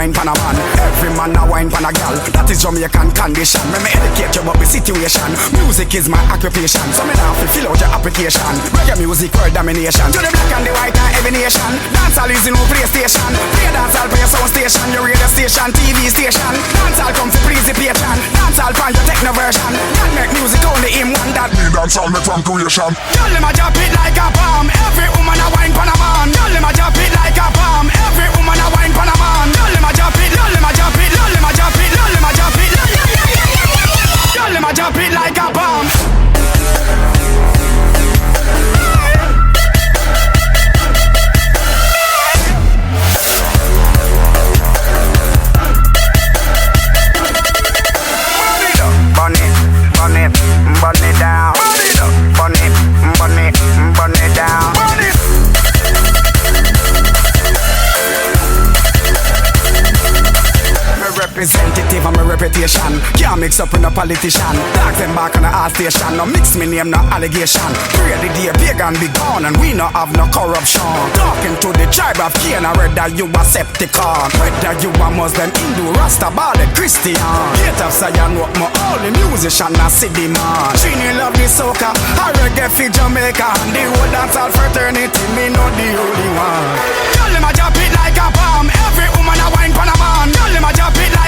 wine pan a man. Every man a wine pan a gal. That is Jamaican condition. Me educate you about the situation. Music is my occupation, so me now fi fill out your application. Reggae music world domination. To the black and the white and every nation. Dancehall is the new PlayStation. Play dancehall for your sound station, your radio station, TV station. Dancehall come to please the patron. Dancehall pan your techno version. Can't make music only him one that. Me dancehall me from creation. Tell them I drop it like a bomb. Every woman a wine pan a man. Tell them I drop it like a bomb. Every woman a wine pan a man. Tell them I drop it. Tell them I drop it. Tell them I drop it. Tell them I drop it. Tell them I drop it like a bomb. Burn it down. Burn it down. Representative and my reputation can't mix up with no politician. Dark them back on the art station. No mix me name, no allegation. Pray the day pagan be gone and we no have no corruption. Talking to the tribe of Cain, whether you a Septicon, whether you a Muslim, Hindu, Rasta, Ballet, Christian. Hate of Zion, what my only musician a city man. Trini love the soca, I reggae for Jamaica. And the whole dancehall fraternity, me not the only one. Tell them I drop it like a bomb. Every woman a wine pan a man. Tell them I drop it like